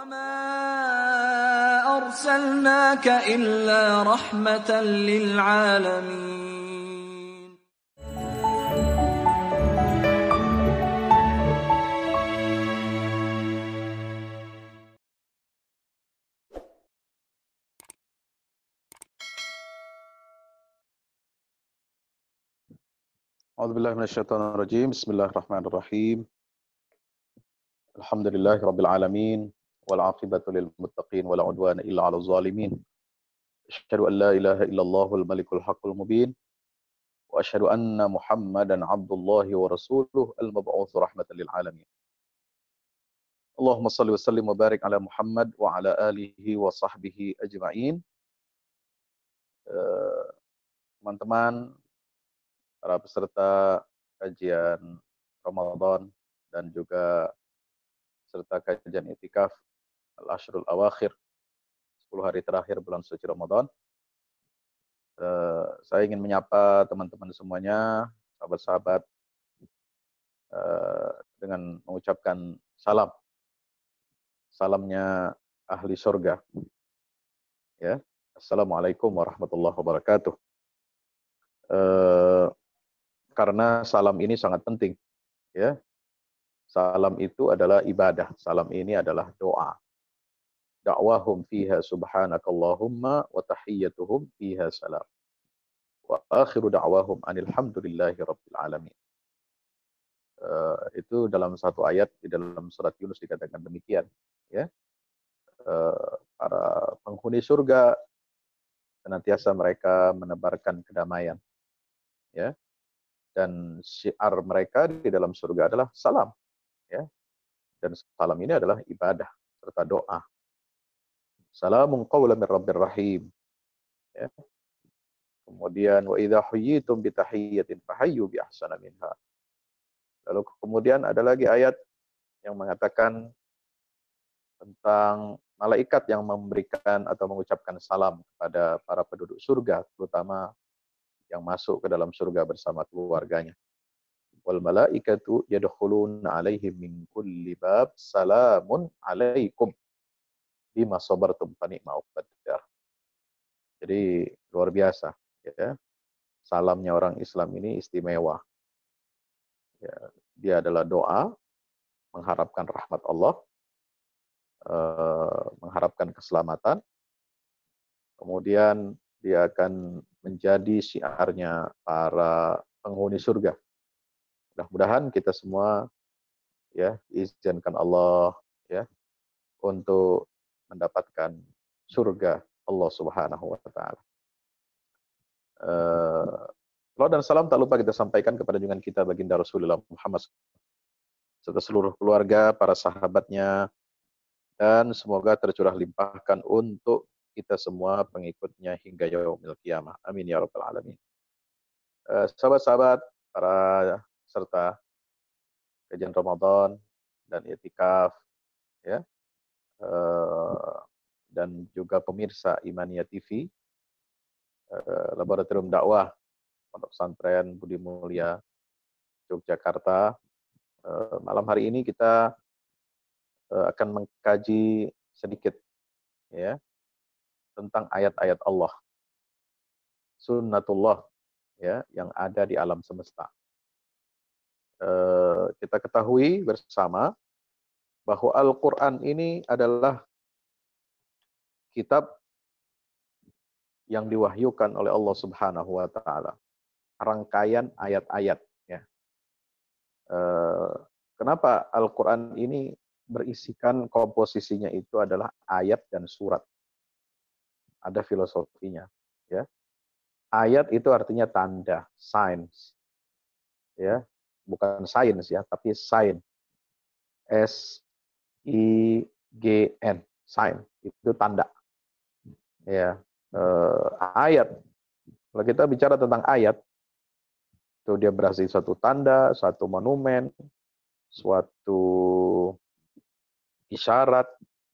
وما أرسلناك إلا رحمة للعالمين. A'udzubillahi minasyaitonirrajim. Bismillahirrahmanirrahim. Alhamdulillahi rabbil alamin wal 'aqibatu lil muttaqin wala 'udwana illa 'alal zalimin. Asyhadu an la ilaha illallahul malikul haqqul mubin wa asyhadu anna Muhammadan 'abdullahi wa rasuluh al-mab'uts rahmatan lil alamin. Allahumma shalli wa sallim wa barik ala Muhammad wa ala alihi wa sahbihi ajma'in. Teman-teman, para peserta kajian Ramadan dan juga serta kajian i'tikaf Al-Ashrul Awakhir, 10 hari terakhir bulan suci Ramadan. Saya ingin menyapa teman-teman semuanya, sahabat-sahabat, dengan mengucapkan salam. Salamnya ahli surga. Ya. Assalamualaikum warahmatullahi wabarakatuh. Karena salam ini sangat penting. Ya. Salam itu adalah ibadah. Salam ini adalah doa. Da'wahum fiha subhanakallahumma wa tahiyyatuhum fiha salam. Wa akhiru da'wahum anil hamdulillahi rabbil alamin. Itu dalam satu ayat di dalam surat Yunus dikatakan demikian. Ya. Para penghuni surga senantiasa mereka menebarkan kedamaian. Ya. Dan syiar mereka di dalam surga adalah salam. Ya. Dan salam ini adalah ibadah serta doa. Salamun qawlan min rabbir rahim. Ya. Kemudian wa idza huyyitum bi tahiyyatin fahayyu bi ahsana minha. Lalu kemudian ada lagi ayat yang mengatakan tentang malaikat yang memberikan atau mengucapkan salam kepada para penduduk surga, terutama yang masuk ke dalam surga bersama keluarganya. Wal malaikatu yadkhuluna 'alaihim min kulli bab salamun 'alaikum bima sabartum fa ni'ma uqbad. Jadi luar biasa, ya. Salamnya orang Islam ini istimewa. Ya, dia adalah doa mengharapkan rahmat Allah, mengharapkan keselamatan, kemudian dia akan menjadi syiarnya para penghuni surga. Mudah-mudahan kita semua, ya, diizinkan Allah, ya, untuk mendapatkan surga Allah Subhanahu wa taala. Salam dan salam tak lupa kita sampaikan kepada junjungan kita baginda Rasulullah Muhammad serta seluruh keluarga, para sahabatnya, dan semoga tercurah limpahkan untuk kita semua pengikutnya hingga yaumil qiyamah. Amin ya rabbal alamin. Sahabat-sahabat, para peserta kajian Ramadan dan i'tikaf, ya, dan juga pemirsa Imania TV, Laboratorium Dakwah Pondok Pesantren Budi Mulia Yogyakarta. Malam hari ini kita akan mengkaji sedikit, ya, tentang ayat-ayat Allah, sunnatullah, ya, yang ada di alam semesta. Kita ketahui bersama bahwa Al-Quran ini adalah kitab yang diwahyukan oleh Allah Subhanahu wa taala. Rangkaian ayat-ayat, ya. Kenapa Al-Quran ini berisikan komposisinya itu adalah ayat dan surat? Ada filosofinya, ya. Ayat itu artinya tanda, signs. Ya, bukan sains, ya, tapi sign. S-I-G-N, sign, itu tanda. Ya, ayat. Kalau kita bicara tentang ayat, itu dia berarti suatu tanda, suatu monumen, suatu isyarat,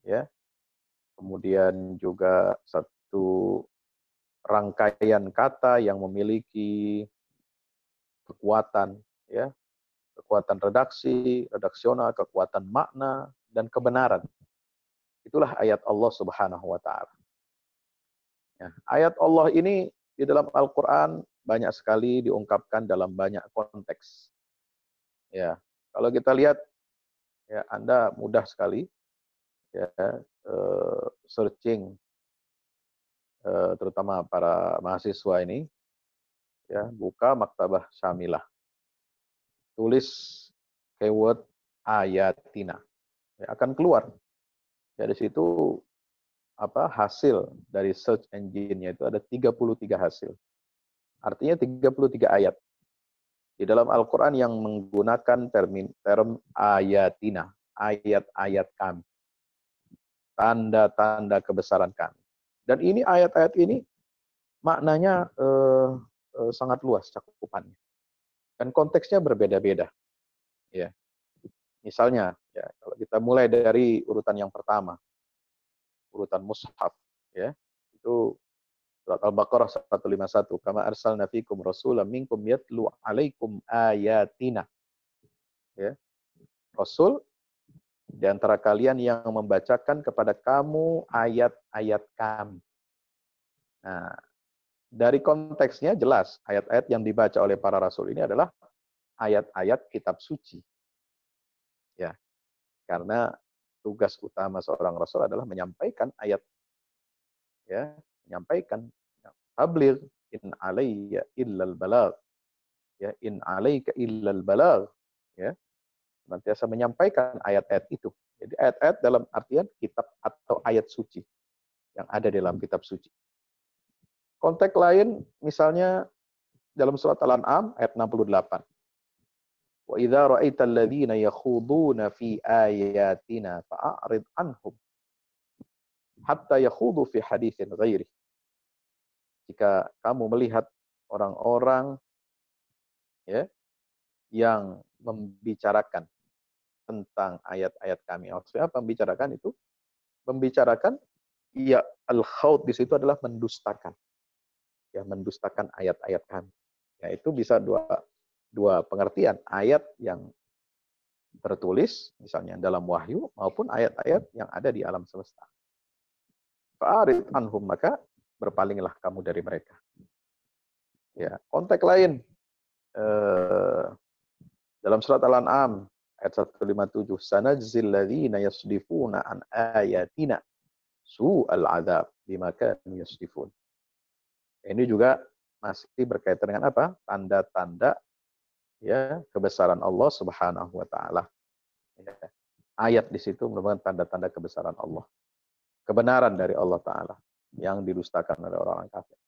ya. Kemudian juga satu rangkaian kata yang memiliki kekuatan, ya, kekuatan redaksi, redaksional, kekuatan makna, dan kebenaran. Itulah ayat Allah Subhanahu wa taala. Ya, ayat Allah ini di dalam Al-Qur'an banyak sekali diungkapkan dalam banyak konteks. Ya, kalau kita lihat ya Anda mudah sekali ya searching terutama para mahasiswa ini ya, buka Maktabah Syamilah. Tulis keyword ayatina. Ya, akan keluar. Ya, di situ hasil dari search engine-nya itu ada 33 hasil. Artinya 33 ayat. Di dalam Al-Quran yang menggunakan term ayatina, ayat-ayat kami, tanda-tanda kebesaran kami. Dan ini ayat-ayat ini maknanya sangat luas cakupannya. Dan konteksnya berbeda-beda. Ya. Misalnya, ya, kalau kita mulai dari urutan yang pertama, urutan mushaf, ya, itu surat Al-Baqarah 151, kama arsalna fikum rasulan minkum yatlu alaikum ayatina. Ya. Rasul di antara kalian yang membacakan kepada kamu ayat-ayat kami. Nah, dari konteksnya jelas, ayat-ayat yang dibaca oleh para rasul ini adalah ayat-ayat kitab suci. Ya, karena tugas utama seorang rasul adalah menyampaikan ayat, ya, menyampaikan tabligh in alayya illal balagh, ya, in alayka illal balagh, ya, senantiasa menyampaikan ayat-ayat itu. Jadi ayat-ayat dalam artian kitab atau ayat suci yang ada dalam kitab suci. Konteks lain misalnya dalam surat Al-An'am ayat 68. Wa idza ra'aital ladzina yakhuduna fi ayatina fa'rid anhum hatta yakhudu fi haditsin ghairi. Jika kamu melihat orang-orang ya yang membicarakan tentang ayat-ayat kami. Maksudnya apa membicarakan itu? Membicarakan ya al-khawd di situ adalah mendustakan. Ya, mendustakan ayat-ayat kami. Ya, itu bisa dua pengertian, ayat yang tertulis misalnya dalam wahyu maupun ayat-ayat yang ada di alam semesta. Fa'arid anhum, maka berpalinglah kamu dari mereka. Ya, konteks lain dalam surat Al-An'am ayat 157, sanajzil ladzina yasdifuna an ayatina su'al adzab bima kanu yasdifun. Ini juga masih berkaitan dengan apa? Tanda-tanda ya kebesaran Allah Subhanahu wa taala. Ya. Ayat di situ merupakan tanda-tanda kebesaran Allah. Kebenaran dari Allah taala yang didustakan oleh orang-orang kafir.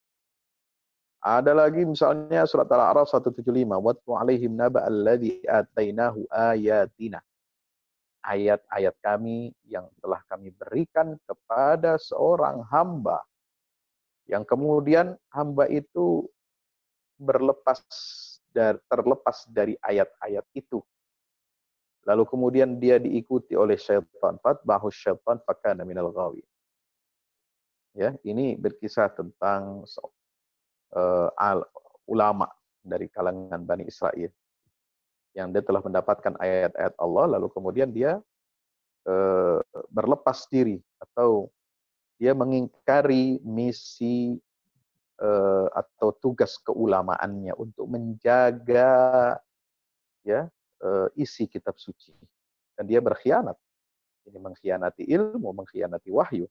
Ada lagi misalnya surat Al-A'raf 175, watlu alaihim naba alladzi atainahu ayatina. Ayat-ayat kami yang telah kami berikan kepada seorang hamba yang kemudian hamba itu terlepas dari ayat-ayat itu. Lalu kemudian dia diikuti oleh syaitan, fatba'ahu syaitan fakana minal ghawi. Ya, ini berkisah tentang ulama dari kalangan Bani Israel yang dia telah mendapatkan ayat-ayat Allah lalu kemudian dia berlepas diri atau dia mengingkari misi atau tugas keulamaannya untuk menjaga ya isi kitab suci, dan dia berkhianat. Ini mengkhianati ilmu, mengkhianati wahyu.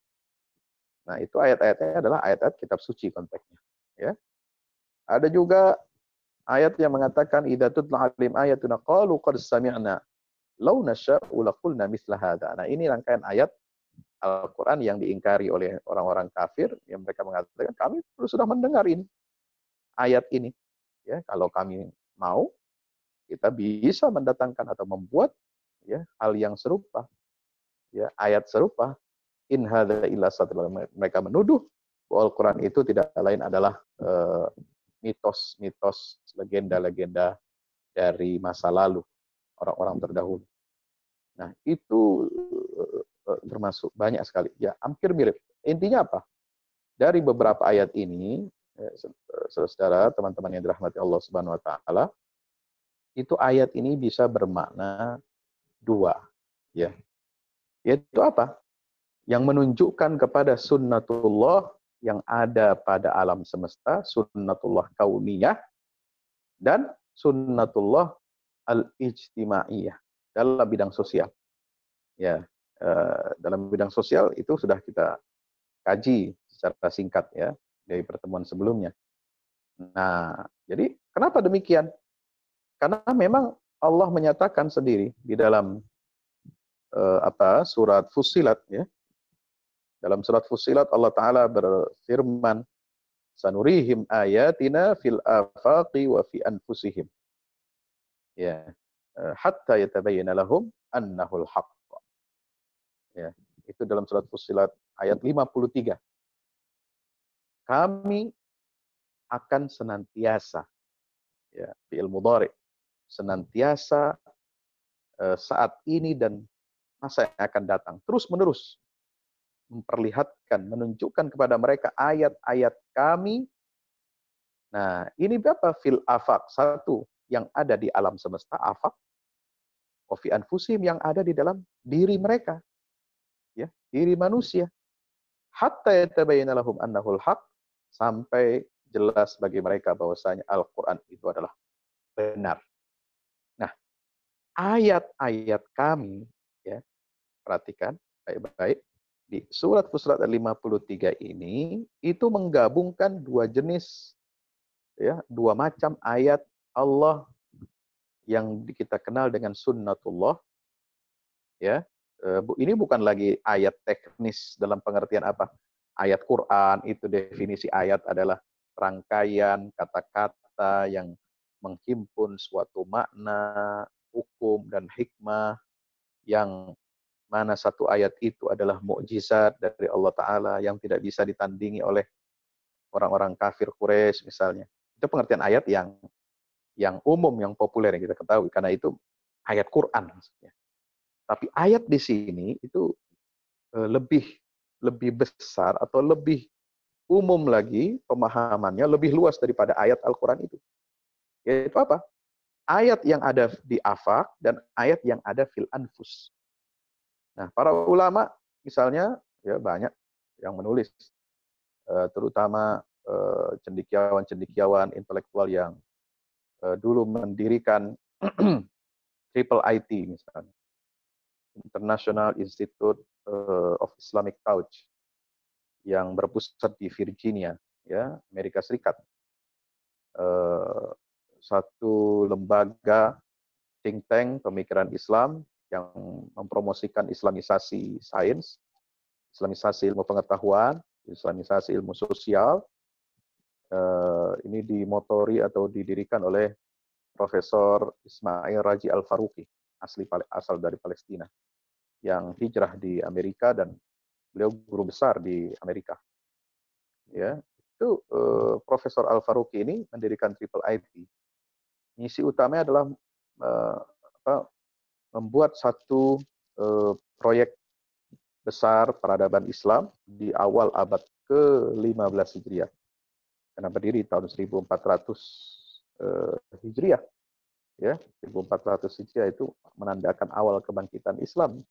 Nah, itu ayat-ayatnya adalah ayat-ayat kitab suci konteksnya. Ya. Ada juga ayat yang mengatakan idza tutla alim ayatuna qalu qad sami'na law nasya'u laqulna mithla hadza. Nah, ini rangkaian ayat Al-Qur'an yang diingkari oleh orang-orang kafir yang mereka mengatakan kami sudah mendengar ini. Ayat ini. Ya, kalau kami mau kita bisa mendatangkan atau membuat ya hal yang serupa. Ya, ayat serupa. In hadza illa satirul, mereka menuduh bahwa Al-Qur'an itu tidak lain adalah mitos-mitos, legenda-legenda dari masa lalu orang-orang terdahulu. Nah, itu termasuk banyak sekali. Ya, hampir mirip. Intinya apa? Dari beberapa ayat ini, saudara, teman-teman yang dirahmati Allah Subhanahu wa taala, itu ayat ini bisa bermakna dua, ya. Yaitu apa? yang menunjukkan kepada sunnatullah yang ada pada alam semesta, sunnatullah kauniyah, dan sunnatullah al-ijtimaiyah dalam bidang sosial. Ya, dalam bidang sosial itu sudah kita kaji secara singkat ya dari pertemuan sebelumnya. Nah, jadi kenapa demikian? Karena memang Allah menyatakan sendiri di dalam surat Fussilat ya. Dalam surat Fussilat Allah Taala berfirman, "Sanurihim ayatina fil afaqi wa fi anfusihim." Ya, hatta yatabayyana lahum annahul haqq. Ya, itu dalam surat Fussilat ayat 53. Kami akan senantiasa ya, fi'il mudhari, senantiasa saat ini dan masa yang akan datang terus-menerus memperlihatkan, menunjukkan kepada mereka ayat-ayat kami. Nah, ini berapa? Fil afaq, satu yang ada di alam semesta, afaq, wa fi anfusihim yang ada di dalam diri mereka, ya, diri manusia. Hatta yatabayyana lahum annahul haq, sampai jelas bagi mereka bahwasanya Al-Qur'an itu adalah benar. Nah, ayat-ayat kami ya, perhatikan baik-baik. Di surat Fussilat 53 ini itu menggabungkan dua jenis ya, dua macam ayat Allah yang kita kenal dengan sunnatullah ya. Ini bukan lagi ayat teknis dalam pengertian apa? Ayat Quran itu definisi ayat adalah rangkaian kata-kata yang menghimpun suatu makna, hukum dan hikmah yang mana satu ayat itu adalah mukjizat dari Allah Ta'ala yang tidak bisa ditandingi oleh orang-orang kafir Quraisy misalnya. Itu pengertian ayat yang umum, yang populer yang kita ketahui. Karena itu ayat Quran maksudnya. Tapi ayat di sini itu lebih besar atau lebih umum lagi pemahamannya, lebih luas daripada ayat Al-Quran itu. Yaitu apa? Ayat yang ada di afaq dan ayat yang ada fil anfus. Nah, para ulama misalnya ya banyak yang menulis, terutama cendekiawan-cendekiawan intelektual yang dulu mendirikan Triple IT misalnya, International Institute of Islamic Thought, yang berpusat di Virginia, ya, Amerika Serikat. Satu lembaga think tank pemikiran Islam yang mempromosikan islamisasi sains, islamisasi ilmu pengetahuan, islamisasi ilmu sosial. Ini dimotori atau didirikan oleh Profesor Ismail Raji Al-Faruqi, asal dari Palestina, yang hijrah di Amerika dan beliau guru besar di Amerika. Ya, itu Profesor Al-Faruqi ini mendirikan Triple IT. Misi utamanya adalah membuat satu proyek besar peradaban Islam di awal abad ke-15 Hijriah. Karena berdiri tahun 1400 Hijriah. Ya, 1400 Hijriah itu menandakan awal kebangkitan Islam.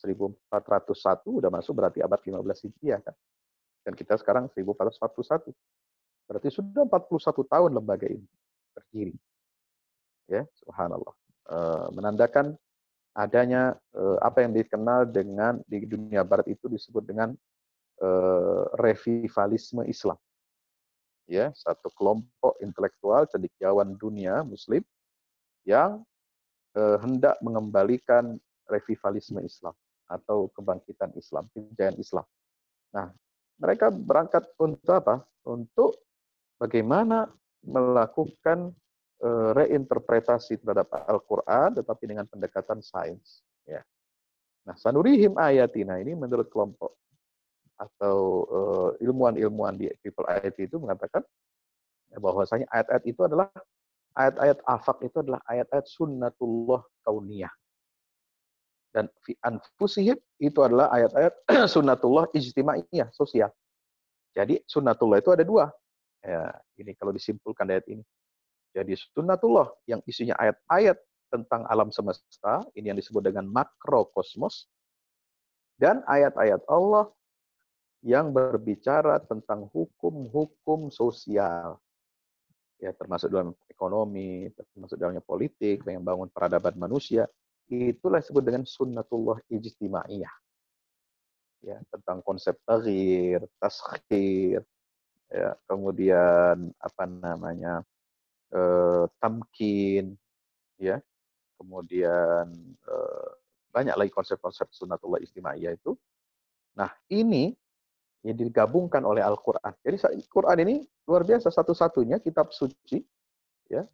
1401 udah masuk berarti abad 15 Hijriah kan. Dan kita sekarang 1441. Berarti sudah 41 tahun lembaga ini berdiri. Ya, subhanallah. Menandakan adanya apa yang dikenal dengan di dunia barat itu disebut dengan revivalisme Islam. Ya, satu kelompok intelektual cendekiawan dunia muslim yang hendak mengembalikan revivalisme Islam atau kebangkitan Islam, kejayaan Islam. Nah, mereka berangkat untuk apa? Untuk bagaimana melakukan reinterpretasi terhadap Al-Quran, tetapi dengan pendekatan sains. Ya. Nah, sanurihim ayatina ini menurut kelompok atau ilmuwan-ilmuwan di Triple IT itu mengatakan bahwasanya ayat-ayat itu adalah ayat-ayat afaq itu adalah ayat-ayat sunnatullah kauniyah. Dan fi anfusihim itu adalah ayat-ayat sunnatullah ijtimaiyah, sosial. Jadi sunnatullah itu ada dua. Ya, ini kalau disimpulkan ayat ini. Jadi sunnatullah yang isinya ayat-ayat tentang alam semesta, ini yang disebut dengan makrokosmos. dan ayat-ayat Allah yang berbicara tentang hukum-hukum sosial, ya termasuk dalam ekonomi, termasuk dalamnya politik, membangun peradaban manusia. Itulah disebut dengan sunnatullah ijtimaiyah, ya tentang konsep taghir, taskhir, ya kemudian apa namanya tamkin, ya kemudian banyak lagi konsep-konsep sunnatullah ijtimaiyah itu. Nah ini yang digabungkan oleh Al-Quran. Jadi Al-Quran ini luar biasa, satu-satunya kitab suci ya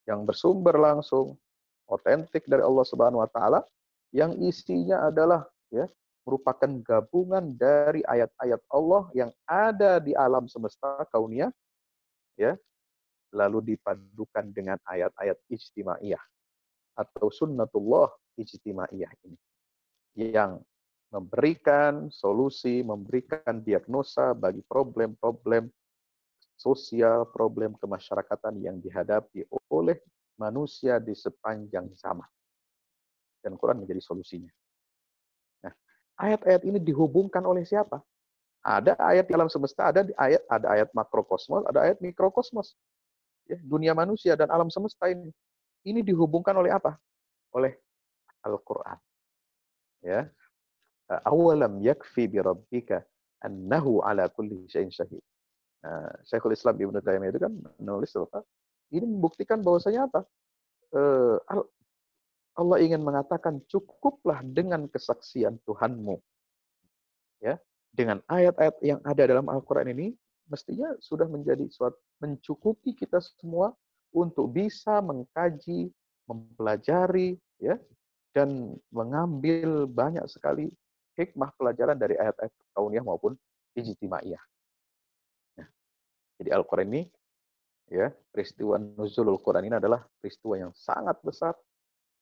yang bersumber langsung otentik dari Allah Subhanahu wa taala yang isinya adalah ya merupakan gabungan dari ayat-ayat Allah yang ada di alam semesta kauniyah ya lalu dipadukan dengan ayat-ayat ijtimaiyah atau sunnatullah ijtimaiyah ini yang memberikan solusi, memberikan diagnosa bagi problem-problem sosial, problem kemasyarakatan yang dihadapi oleh manusia di sepanjang zaman. Dan Quran menjadi solusinya. Nah, ayat-ayat ini dihubungkan oleh siapa? Ada ayat di alam semesta, ada ayat makrokosmos, ada ayat mikrokosmos. Ya, dunia manusia dan alam semesta ini. Ini dihubungkan oleh apa? Oleh Al-Quran. Ya. Awalam yakfi bi rabbika annahu ala kulli syai'in syahid. Nah, Syekhul Islam Ibnu Taimiyah itu kan menulis apa? Ini membuktikan bahwasanya apa? Allah ingin mengatakan cukuplah dengan kesaksian Tuhanmu. Ya, dengan ayat-ayat yang ada dalam Al-Quran ini mestinya sudah menjadi suatu mencukupi kita semua untuk bisa mengkaji, mempelajari, ya, dan mengambil banyak sekali hikmah pelajaran dari ayat-ayat kauniyah maupun ijtimaiyah. Nah, jadi Al-Quran ini, ya, peristiwa nuzulul Quran ini adalah peristiwa yang sangat besar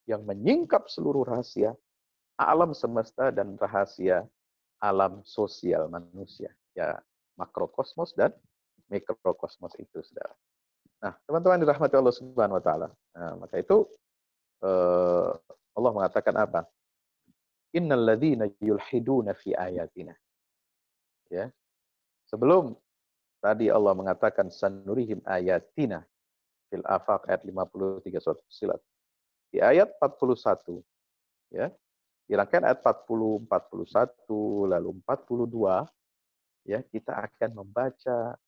yang menyingkap seluruh rahasia alam semesta dan rahasia alam sosial manusia. Ya, makrokosmos dan mikrokosmos itu, saudara. Nah, teman-teman dirahmati Allah Subhanahu wa taala. Nah, maka itu Allah mengatakan apa? Innal ladzina yulhiduna fi ayatina. Ya. Sebelum tadi Allah mengatakan sanurihim ayatina fil afaq ayat 53 surat Fussilat. Di ayat 41 ya. Di rangkaian ayat 40, 41, lalu 42 ya, kita akan membaca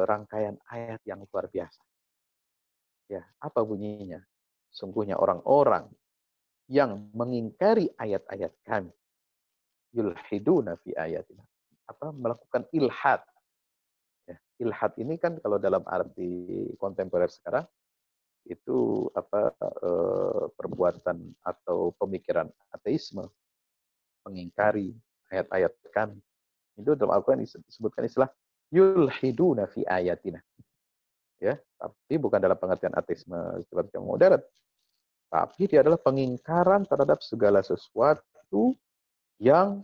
rangkaian ayat yang luar biasa. Ya, apa bunyinya? Sungguhnya orang-orang yang mengingkari ayat-ayat kami, yulhiduna fi ayatina. Apa? Melakukan ilhad. Ya, ilhad ini kan kalau dalam arti kontemporer sekarang itu apa perbuatan atau pemikiran ateisme, mengingkari ayat-ayat kami. Itu dalam Al-Quran disebutkan istilah yulhiduna fi ayatina. Ya, tapi bukan dalam pengertian ateisme seperti yang modern. Tapi dia adalah pengingkaran terhadap segala sesuatu yang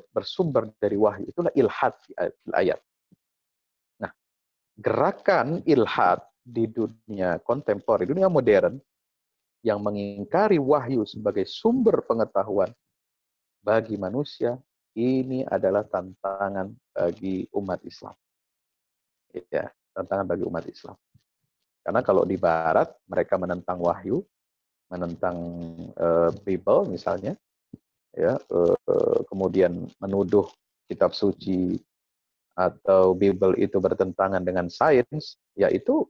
bersumber dari wahyu. Itulah ilhad di ayat. Nah, gerakan ilhad di dunia kontemporer, dunia modern, yang mengingkari wahyu sebagai sumber pengetahuan bagi manusia, ini adalah tantangan bagi umat Islam. Ya, tantangan bagi umat Islam. Karena kalau di Barat, mereka menentang wahyu, menentang Bible misalnya, ya, kemudian menuduh kitab suci atau Bible itu bertentangan dengan sains, ya itu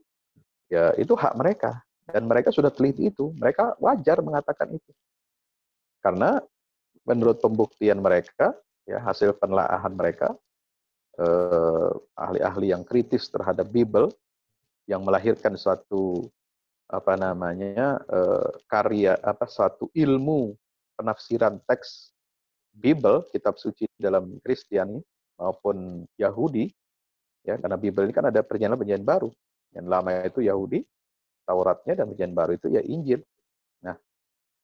hak mereka dan mereka sudah teliti itu, mereka wajar mengatakan itu karena menurut pembuktian mereka, ya hasil penelaahan mereka, ahli-ahli yang kritis terhadap Bible yang melahirkan suatu apa namanya karya suatu ilmu penafsiran teks Bible, kitab suci dalam Kristiani maupun Yahudi, ya karena Bible ini kan ada perjanjian baru. Yang lama itu Yahudi, Tauratnya, dan perjanjian baru itu ya Injil. Nah,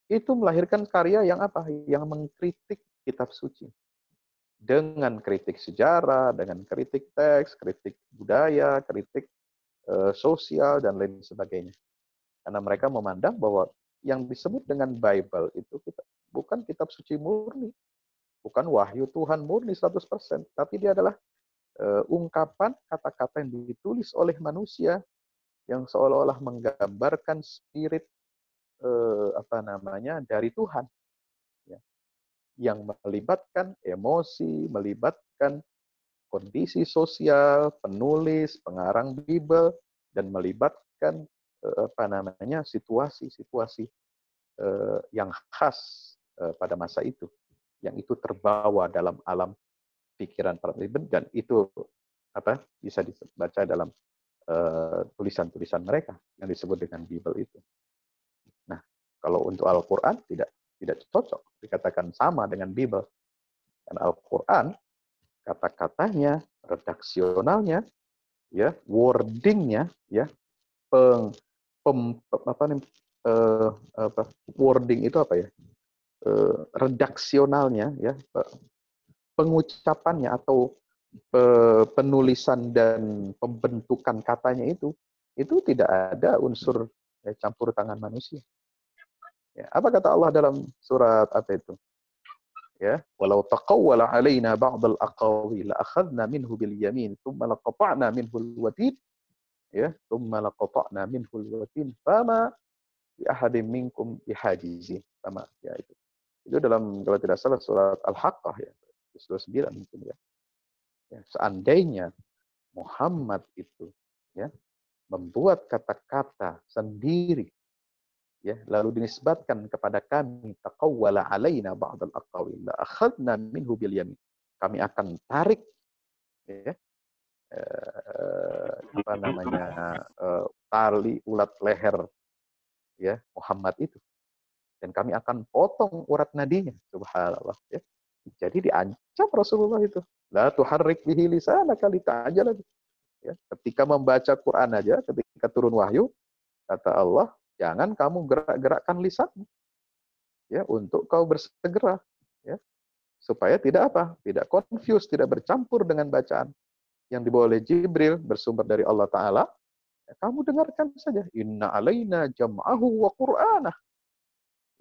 itu melahirkan karya yang apa? Yang mengkritik kitab suci. Dengan kritik sejarah, dengan kritik teks, kritik budaya, kritik sosial, dan lain sebagainya. Karena mereka memandang bahwa yang disebut dengan Bible itu bukan kitab suci murni. bukan wahyu Tuhan murni 100%, tapi dia adalah ungkapan kata-kata yang ditulis oleh manusia yang seolah-olah menggambarkan spirit dari Tuhan, ya, yang melibatkan emosi, melibatkan kondisi sosial, penulis, pengarang Bible, dan melibatkan situasi-situasi yang khas pada masa itu, yang itu terbawa dalam alam pikiran para pribadi, dan itu bisa dibaca dalam tulisan-tulisan mereka yang disebut dengan Bible itu. Nah, kalau untuk Al-Quran tidak cocok dikatakan sama dengan Bible. Dan Al-Quran kata-katanya, redaksionalnya, ya, wordingnya, ya, wording itu apa ya? Redaksionalnya, ya, pengucapannya atau penulisan dan pembentukan katanya itu tidak ada unsur campur tangan manusia. Ya, apa kata Allah dalam surat apa itu? Ya, walau taqawwala alaina ba'd al-aqawil la akhadna minhu bil yamin thumma laqata'na minhu al-watin, ya, thumma laqata'na minhu al-watin fama bi ahadin minkum bihajizin. Sama ya itu. Itu dalam, kalau tidak salah, surat Al-Haqqah, ya. Surah 9 mungkin, ya. Ya, seandainya Muhammad itu, ya, membuat kata-kata sendiri, ya, lalu dinisbatkan kepada kami, taqawwala alaina ba'dal aqawil la akhadna minhu bil yamin, kami akan tarik, ya, tali ulat leher, ya, Muhammad itu, dan kami akan potong urat nadinya. Subhanallah, ya. Jadi diancam Rasulullah itu, la tuharrik bihi lisanaka lita'jala. Ya, ketika membaca Quran aja, ketika turun wahyu, kata Allah, jangan kamu gerak-gerakkan lisanmu, ya, untuk kau bersegera, ya, supaya tidak tidak confuse, tidak bercampur dengan bacaan yang dibawa oleh Jibril bersumber dari Allah Ta'ala. Ya, kamu dengarkan saja, inna alaina jam'ahu wa qur'anah.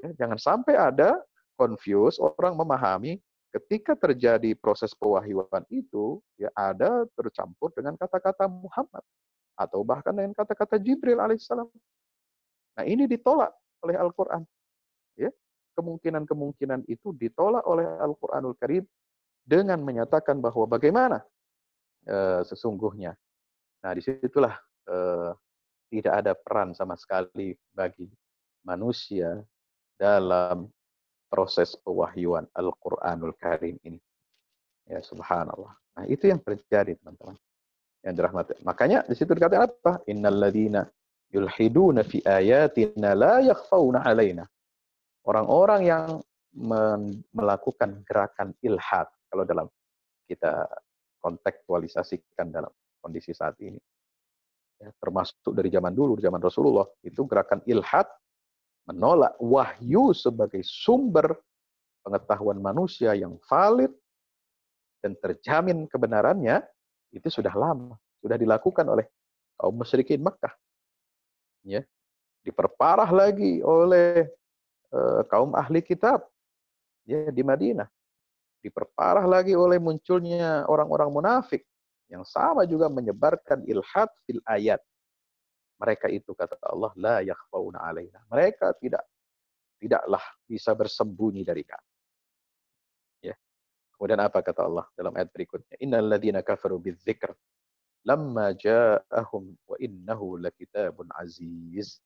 Ya, jangan sampai ada confuse, orang memahami ketika terjadi proses pewahyuan itu, ya, ada tercampur dengan kata-kata Muhammad atau bahkan dengan kata-kata Jibril alaihissalam. Nah, ini ditolak oleh Al-Quran. Ya, kemungkinan-kemungkinan itu ditolak oleh Al-Quranul Karim dengan menyatakan bahwa bagaimana sesungguhnya. Nah, disitulah tidak ada peran sama sekali bagi manusia dalam proses pewahyuan Al-Quranul Karim ini. Ya, subhanallah. Nah, itu yang terjadi, teman-teman, yang dirahmati. Makanya di situ dikatakan apa? Innalladzina yulhiduna fi ayatina la yakhfauna alaina. Orang-orang yang melakukan gerakan ilhad, kalau dalam kita kontekstualisasikan dalam kondisi saat ini, ya, termasuk dari zaman dulu, zaman Rasulullah, itu gerakan ilhad, menolak wahyu sebagai sumber pengetahuan manusia yang valid dan terjamin kebenarannya, itu sudah lama, sudah dilakukan oleh kaum musyrikin Makkah. Ya, diperparah lagi oleh kaum ahli kitab, ya, di Madinah. Diperparah lagi oleh munculnya orang-orang munafik yang sama juga menyebarkan ilhad fil ayat. Mereka itu, kata Allah, la yakhfauna alaina. Mereka tidaklah bisa bersembunyi dari kami. Ya. Kemudian apa kata Allah dalam ayat berikutnya? Innal ladzina kafaru bidzikr lamma ja'ahum wa innahu lakitabun aziz.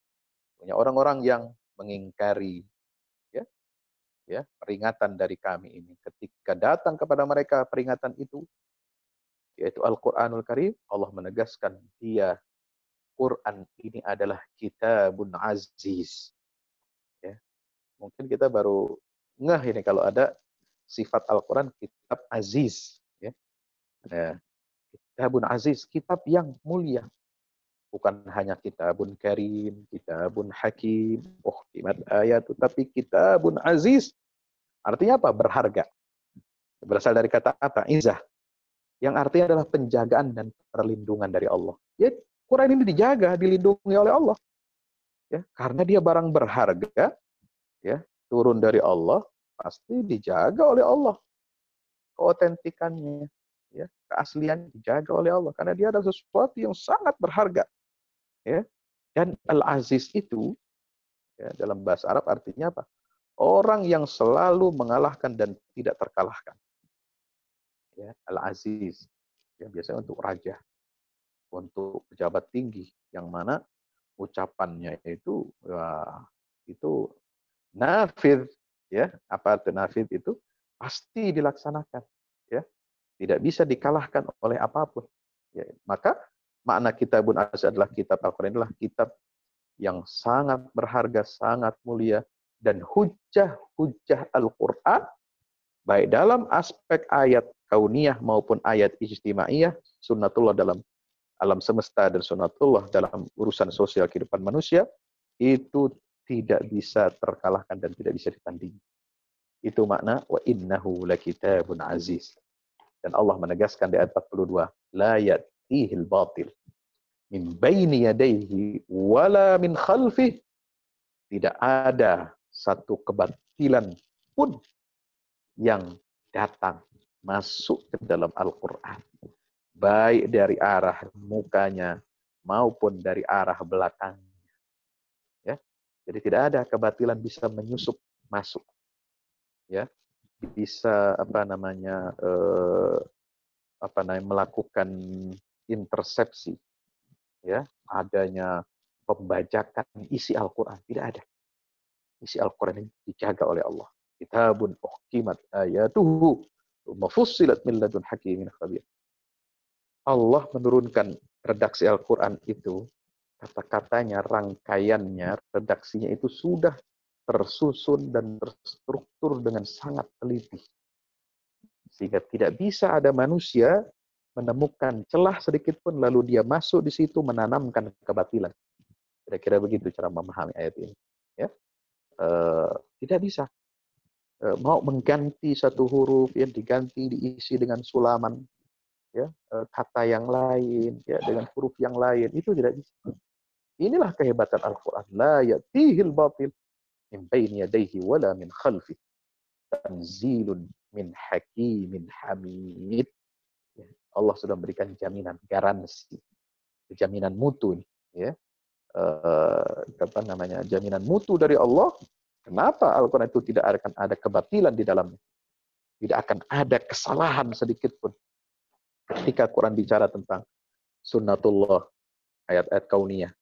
Punya orang-orang yang mengingkari, ya, peringatan dari kami ini. Ketika datang kepada mereka peringatan itu, yaitu Al-Quranul Karim, Allah menegaskan dia, Quran ini adalah kitabun aziz. Ya. Mungkin kita baru ngeh ini kalau ada sifat Al-Quran kitab aziz. Ya. Nah, kitabun aziz, kitab yang mulia. Bukan hanya kitabun karim, kitabun hakim, uhkimat ayat, tapi kitabun aziz. Artinya apa? Berharga. Berasal dari kata apa? Izzah. Yang artinya adalah penjagaan dan perlindungan dari Allah. Ya, Quran ini dijaga, dilindungi oleh Allah. Ya, karena dia barang berharga, ya, turun dari Allah, pasti dijaga oleh Allah. keotentikannya, ya, keaslian dijaga oleh Allah karena dia adalah sesuatu yang sangat berharga, ya. Dan Al-Aziz itu, ya, dalam bahasa Arab artinya apa? Orang yang selalu mengalahkan dan tidak terkalahkan. Ya, Al-Aziz, ya, biasanya untuk raja, untuk pejabat tinggi, yang mana ucapannya itu, wah, itu nafid, ya, apa itu nafid itu pasti dilaksanakan, ya, tidak bisa dikalahkan oleh apapun. Ya, maka makna Kitabun Aziz adalah kitab Al-Quran adalah kitab yang sangat berharga, sangat mulia, dan hujah-hujah Al-Quran, baik dalam aspek ayat kauniyah maupun ayat ijtimaiyah, sunnatullah dalam alam semesta dan sunnatullah dalam urusan sosial kehidupan manusia, itu tidak bisa terkalahkan dan tidak bisa ditandingi. Itu makna wa innahu lakitabun aziz. Dan Allah menegaskan di ayat 42, la ya'tihil batil min baini yadayhi wala min khalfih. Tidak ada satu kebatilan pun yang datang masuk ke dalam Al-Quran, baik dari arah mukanya maupun dari arah belakang. Ya, jadi tidak ada kebatilan bisa menyusup masuk. Ya, bisa melakukan intersepsi, ya, adanya pembajakan isi Al-Quran. Tidak ada. Isi Al-Quran ini dijaga oleh Allah. Kitabun uhkimat ayatuhu mafussilat min ladun hakimin khabir. Allah menurunkan redaksi Al-Quran itu, kata-katanya, rangkaiannya, redaksinya itu sudah tersusun dan terstruktur dengan sangat teliti. Sehingga tidak bisa ada manusia menemukan celah sedikit pun lalu dia masuk di situ menanamkan kebatilan. Kira-kira begitu cara memahami ayat ini. Ya, tidak bisa. Mau mengganti satu huruf yang diganti diisi dengan sulaman, ya, kata yang lain, ya, dengan huruf yang lain, itu tidak bisa. Inilah kehebatan Al-Quran. La ya'tihil batil min baini yadayhi wala min khalfi. Tanzilun min hakimin hamid. Ya, Allah sudah memberikan jaminan, garansi, jaminan mutu, ya. Jaminan mutu dari Allah. Kenapa Al-Quran itu tidak akan ada kebatilan di dalamnya? Tidak akan ada kesalahan sedikit pun. Ketika Quran bicara tentang sunnatullah, ayat-ayat kauniyah,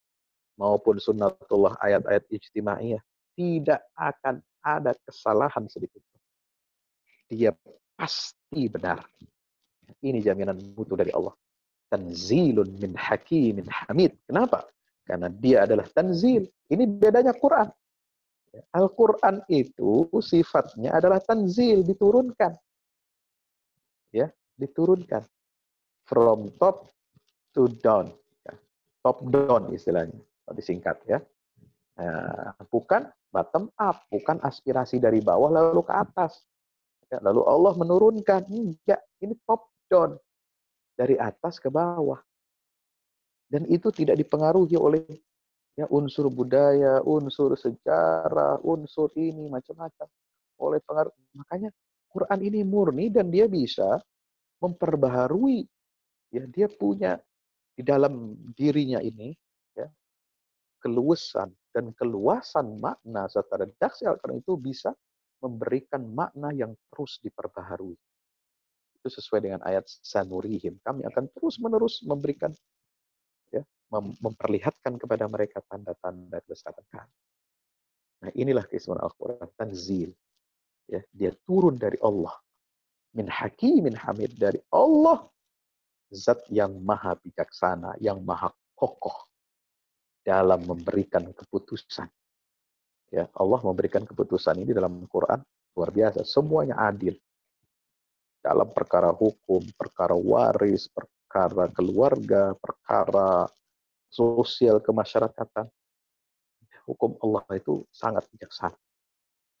maupun sunnatullah, ayat-ayat ijtimaiyah, tidak akan ada kesalahan sedikit pun. Dia pasti benar. Ini jaminan mutu dari Allah. Tanzilun min hakimin hamid. Kenapa? Karena dia adalah tanzil. Ini bedanya Quran. Al-Quran itu sifatnya adalah tanzil, diturunkan. Ya, diturunkan. From top to down. Ya, top down istilahnya, disingkat, ya. Nah, bukan bottom up, bukan aspirasi dari bawah lalu ke atas. Ya, lalu Allah menurunkan. Enggak, ini top down. Dari atas ke bawah. Dan itu tidak dipengaruhi oleh, ya, unsur budaya, unsur sejarah, unsur ini macam-macam, oleh pengaruh. Makanya Quran ini murni dan dia bisa memperbaharui, ya, dia punya di dalam dirinya ini, ya, keluasan dan keluasan makna serta redaksi Al-Quran itu bisa memberikan makna yang terus diperbaharui. Itu sesuai dengan ayat sanurihim. Kami akan terus-menerus memberikan, ya, memperlihatkan kepada mereka tanda-tanda kebesaran kami. Nah, inilah keistimewaan Al-Quran, tanzil. Ya, dia turun dari Allah. Min hakimin hamid, dari Allah, zat yang maha bijaksana, yang maha kokoh dalam memberikan keputusan. Ya, Allah memberikan keputusan ini dalam Quran luar biasa. Semuanya adil. Dalam perkara hukum, perkara waris, perkara keluarga, perkara sosial kemasyarakatan. Hukum Allah itu sangat bijaksana.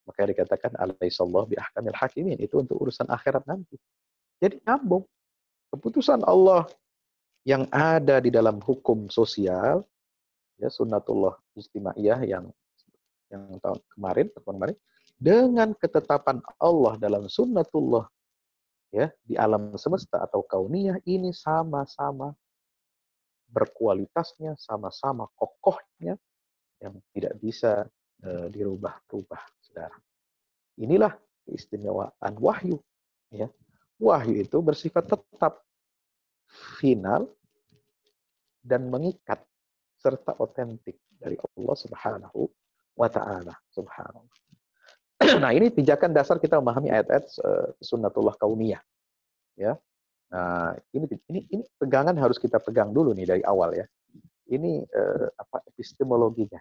Makanya dikatakan alaihissallahu bi ahkamil hakimin, itu untuk urusan akhirat nanti. Jadi nyambung. Keputusan Allah yang ada di dalam hukum sosial, ya, sunnatullah ijtimaiyah yang tahun kemarin, dengan ketetapan Allah dalam sunnatullah ya di alam semesta atau kauniyah ini sama-sama berkualitasnya, sama-sama kokohnya yang tidak bisa dirubah-rubah, saudara. Inilah keistimewaan wahyu. Ya. Wahyu itu bersifat tetap, final, dan mengikat, serta otentik dari Allah Subhanahu wa Ta'ala. Subhanallah. Nah, ini pijakan dasar kita memahami ayat-ayat sunnatullah kauniyah. Ya. Nah, ini pegangan harus kita pegang dulu nih dari awal ya. Ini epistemologinya.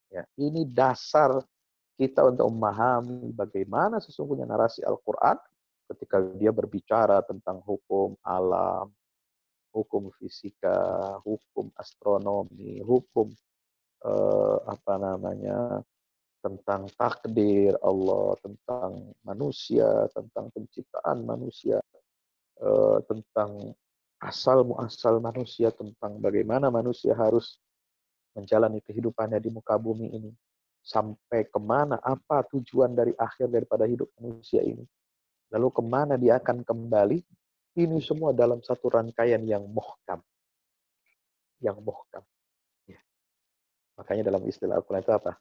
Ya. Ini dasar kita untuk memahami bagaimana sesungguhnya narasi Al-Quran ketika dia berbicara tentang hukum alam, hukum fisika, hukum astronomi, hukum tentang takdir Allah, tentang manusia, tentang penciptaan manusia, tentang asal muasal manusia, tentang bagaimana manusia harus menjalani kehidupannya di muka bumi ini, sampai kemana, apa tujuan dari akhir daripada hidup manusia ini, lalu kemana dia akan kembali, ini semua dalam satu rangkaian yang muhkam. Yang muhkam. Ya. Makanya dalam istilah Al-Quran itu apa?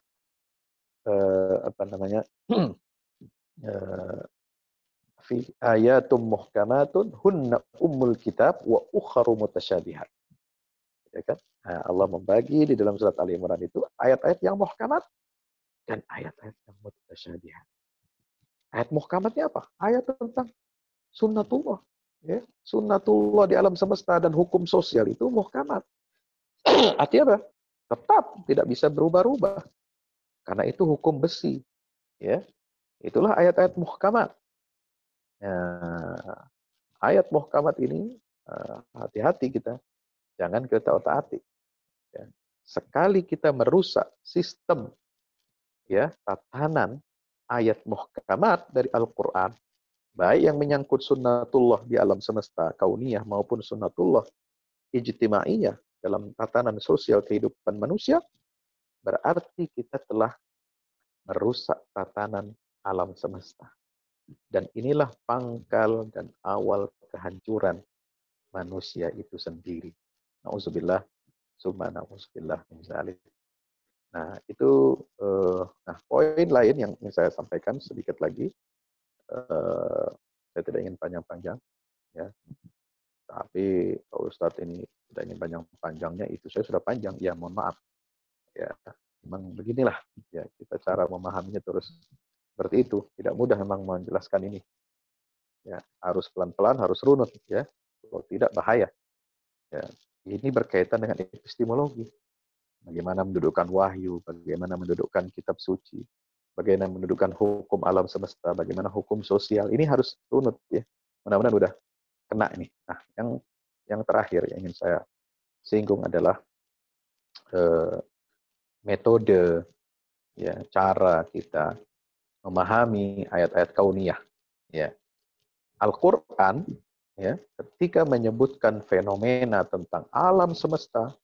Fi ayatum muhkamatun hunna ummul kitab wa ukharu mutasyabihat. Ya kan? Nah, Allah membagi di dalam surat Ali Imran itu ayat-ayat yang muhkamat dan ayat-ayat yang mutasyabihat. Ayat muhkamatnya apa? Ayat tentang sunnatullah. Ya. Sunnatullah di alam semesta dan hukum sosial itu muhkamat. Artinya apa? Tetap tidak bisa berubah-ubah. Karena itu hukum besi. Ya. Itulah ayat-ayat muhkamat. Nah, ayat muhkamat ini hati-hati kita. Jangan kita otak-atik. Ya. Sekali kita merusak sistem ya tatanan ayat muhkamat dari Al-Quran, baik yang menyangkut sunnatullah di alam semesta kauniyah maupun sunnatullah ijtimaiyah dalam tatanan sosial kehidupan manusia, berarti kita telah merusak tatanan alam semesta. Dan inilah pangkal dan awal kehancuran manusia itu sendiri. Nauzubillah, summa nauzubillah min dzalik. Nah, itu poin lain yang ingin saya sampaikan sedikit lagi. Saya tidak ingin panjang-panjang ya. Tapi Pak Ustadz ini tidak ingin panjang-panjangnya, itu saya sudah panjang. Ya, mohon maaf. Ya, memang beginilah ya kita cara memahaminya terus seperti itu. Tidak mudah memang menjelaskan ini. Ya, harus pelan-pelan, harus runut ya. Kalau tidak bahaya. Ya, ini berkaitan dengan epistemologi. Bagaimana mendudukkan wahyu, bagaimana mendudukkan kitab suci, bagaimana mendudukkan hukum alam semesta, bagaimana hukum sosial. Ini harus runut ya. Mudah-mudahan udah kena ini. Nah, yang terakhir yang ingin saya singgung adalah metode ya, cara kita memahami ayat-ayat kauniyah ya. Al-Qur'an ya, ketika menyebutkan fenomena tentang alam semesta,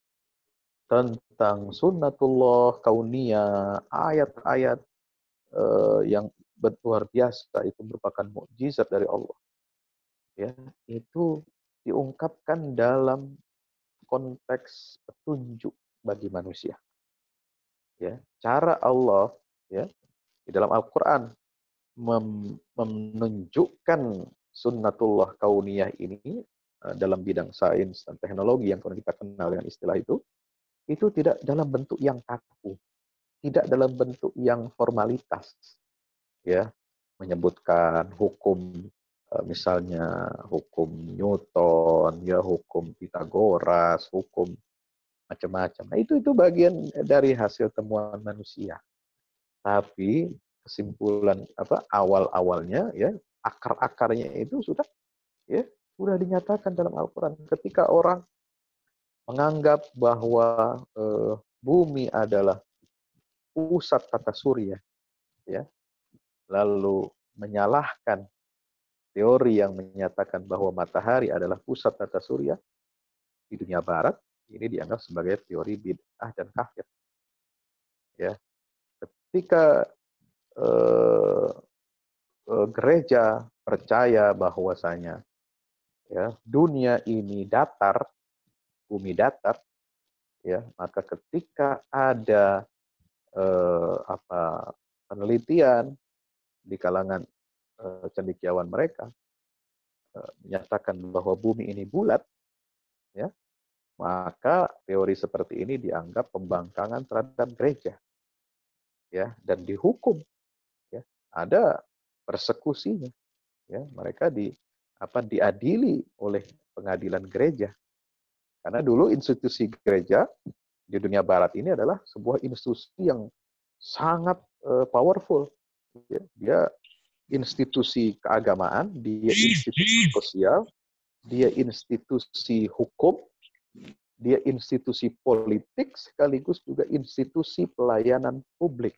tentang sunnatullah kauniyah, ayat-ayat yang luar biasa itu merupakan mukjizat dari Allah. Ya, itu diungkapkan dalam konteks petunjuk bagi manusia. Ya, cara Allah ya di dalam Al-Qur'an menunjukkan sunnatullah kauniyah ini dalam bidang sains dan teknologi yang kita kenal dengan istilah itu tidak dalam bentuk yang kaku, tidak dalam bentuk yang formalitas, ya, menyebutkan hukum misalnya hukum Newton, ya hukum Pitagoras, hukum macam-macam. Nah, itu bagian dari hasil temuan manusia. Tapi kesimpulan awal-awalnya ya akar-akarnya itu sudah dinyatakan dalam Al-Qur'an. Ketika orang menganggap bahwa bumi adalah pusat tata surya, ya, lalu menyalahkan teori yang menyatakan bahwa matahari adalah pusat tata surya di dunia barat, ini dianggap sebagai teori bid'ah dan kafir. Ya, ketika gereja percaya bahwasanya ya dunia ini datar, bumi datar, ya maka ketika ada penelitian di kalangan cendekiawan mereka menyatakan bahwa bumi ini bulat, ya maka teori seperti ini dianggap pembangkangan terhadap gereja, ya dan dihukum, ya ada persekusinya, ya mereka diadili oleh pengadilan gereja karena dulu institusi gereja di dunia barat ini adalah sebuah institusi yang sangat powerful, ya. Dia institusi keagamaan, dia institusi sosial, dia institusi hukum, dia institusi politik sekaligus juga institusi pelayanan publik,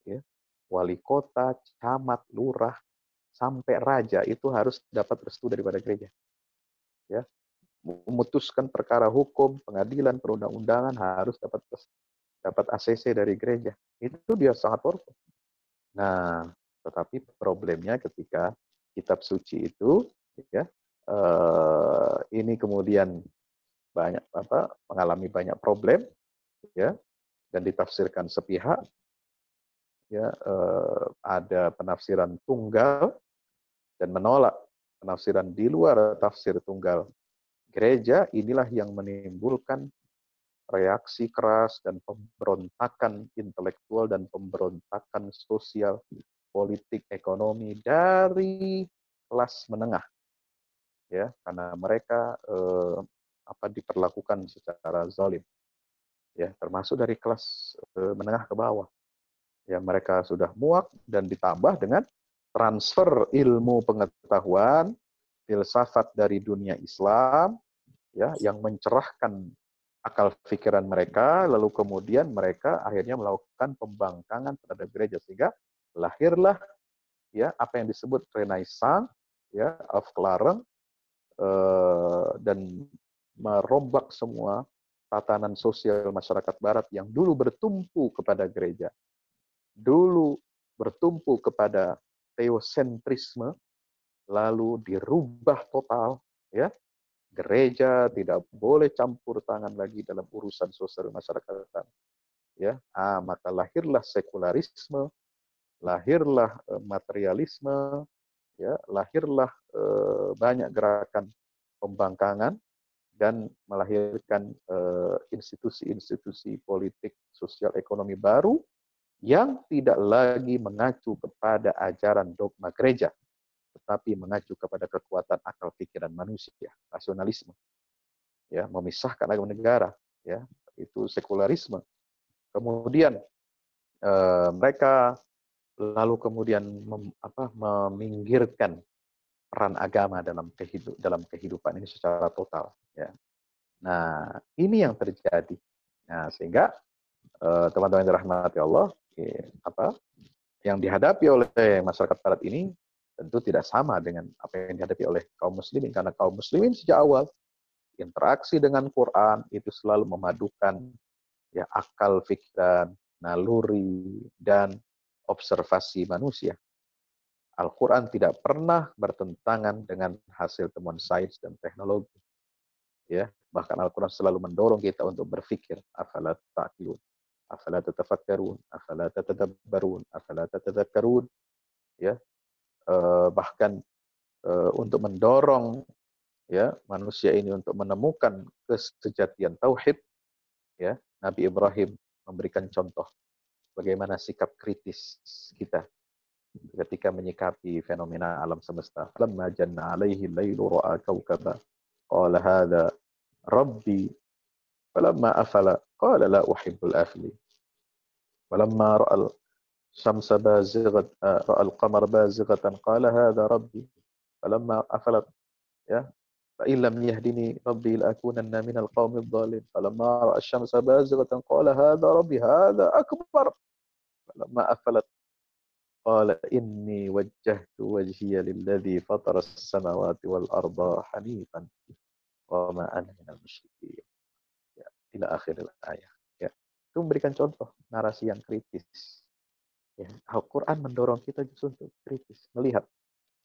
ya. Wali kota, camat, lurah, sampai raja itu harus dapat restu daripada gereja, ya. Memutuskan perkara hukum, pengadilan, perundang-undangan harus dapat ACC dari gereja. Itu dia sangat powerful. Nah, tetapi problemnya ketika kitab suci itu, ya, ini kemudian mengalami banyak problem, ya, dan ditafsirkan sepihak, ya, ada penafsiran tunggal dan menolak penafsiran di luar tafsir tunggal gereja. Inilah yang menimbulkan reaksi keras dan pemberontakan intelektual dan pemberontakan sosial, politik, ekonomi dari kelas menengah, ya karena mereka diperlakukan secara zalim, ya termasuk dari kelas menengah ke bawah, ya mereka sudah muak dan ditambah dengan transfer ilmu pengetahuan filsafat dari dunia Islam, ya yang mencerahkan akal pikiran mereka, lalu kemudian mereka akhirnya melakukan pembangkangan terhadap gereja sehingga lahirlah ya apa yang disebut Renaissance, ya Aufklärung, dan merombak semua tatanan sosial masyarakat barat yang dulu bertumpu kepada gereja, dulu bertumpu kepada teosentrisme, lalu dirubah total, ya. Gereja tidak boleh campur tangan lagi dalam urusan sosial masyarakat, ya. Maka lahirlah sekularisme, lahirlah materialisme, ya, lahirlah banyak gerakan pembangkangan dan melahirkan institusi-institusi politik, sosial, ekonomi baru yang tidak lagi mengacu kepada ajaran dogma gereja, tetapi mengacu kepada kekuatan akal pikiran manusia, rasionalisme, ya, memisahkan agama negara, ya, itu sekularisme. Kemudian mereka lalu kemudian meminggirkan peran agama dalam kehidupan ini secara total, ya. Nah, ini yang terjadi. Nah, sehingga teman-teman yang dirahmati Allah, yang dihadapi oleh masyarakat barat ini tentu tidak sama dengan apa yang dihadapi oleh kaum muslimin, karena kaum muslimin sejak awal interaksi dengan Quran itu selalu memadukan ya akal pikiran, naluri dan observasi manusia. Al-Quran tidak pernah bertentangan dengan hasil temuan sains dan teknologi. Ya, bahkan Al-Quran selalu mendorong kita untuk berpikir, afala ta'qilun, afala tatafakkarun, afala tatadabbarun, afala tatadzakkarun, ya. Bahkan untuk mendorong ya manusia ini untuk menemukan kesejatian tauhid, ya. Nabi Ibrahim memberikan contoh bagaimana sikap kritis kita ketika menyikapi fenomena alam semesta. Lamma janna alaihi lailu ra'a kawkaba qala hadha rabbi falamma afala qala la uhibbul afili walamma ra'a الشمس بازغة رأى القمر بازغة قال هذا ربي فلما أفلت فإن لم يهدني ربي لأكونن من القوم الضالين فلما رأى الشمس بازغة قال هذا ربي هذا أكبر فلما أفلت قال إني وجهت وجهي للذي فطر السماوات والأرض حنيفا وما أنا من المشركين, ila akhiril ayat, ya. Itu memberikan contoh narasi yang kritis, Ya, Al-Quran mendorong kita justru untuk kritis, melihat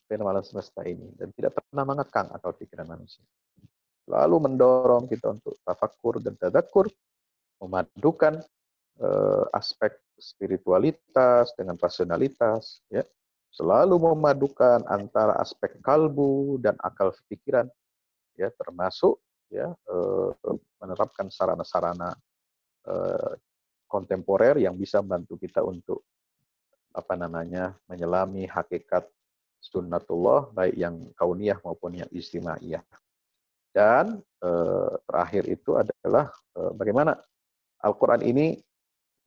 fenomena alam semesta ini dan tidak pernah mengekang akal pikiran manusia. Lalu mendorong kita untuk tafakkur dan tadakkur, memadukan aspek spiritualitas dengan rasionalitas, ya, selalu memadukan antara aspek kalbu dan akal pikiran, ya, termasuk ya menerapkan sarana-sarana eh, kontemporer yang bisa membantu kita untuk menyelami hakikat sunnatullah baik yang kauniyah maupun yang istimaiyah. Dan terakhir itu adalah bagaimana Al-Quran ini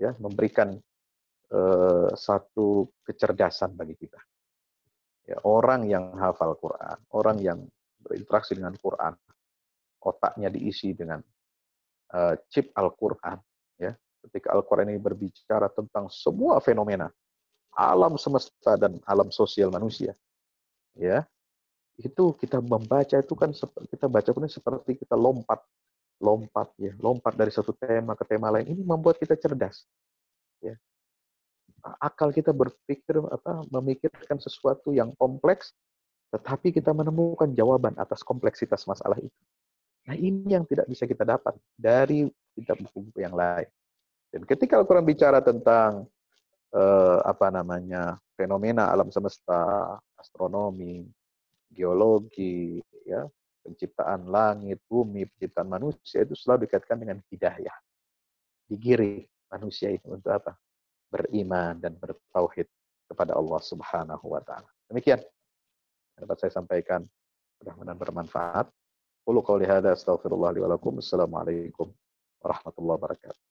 ya memberikan satu kecerdasan bagi kita. Ya, orang yang hafal Quran, orang yang berinteraksi dengan Quran, otaknya diisi dengan chip Al-Quran. Ya, ketika Al-Quran ini berbicara tentang semua fenomena alam semesta dan alam sosial manusia, ya itu kita membaca itu kan kita baca pun seperti kita lompat dari satu tema ke tema lain. Ini membuat kita cerdas. Ya, akal kita berpikir memikirkan sesuatu yang kompleks, tetapi kita menemukan jawaban atas kompleksitas masalah itu. Nah, ini yang tidak bisa kita dapat dari kitab buku-buku yang lain. Dan ketika Al-Quran bicara tentang fenomena alam semesta, astronomi, geologi, ya, penciptaan langit, bumi, penciptaan manusia itu selalu dikaitkan dengan hidayah. Digiring manusia itu untuk apa? Beriman dan bertauhid kepada Allah Subhanahu wa taala. Demikian yang dapat saya sampaikan. Mudah-mudahan bermanfaat. Qulu qouli hadza astaghfirullah li wa lakum. Assalamualaikum warahmatullahi wabarakatuh.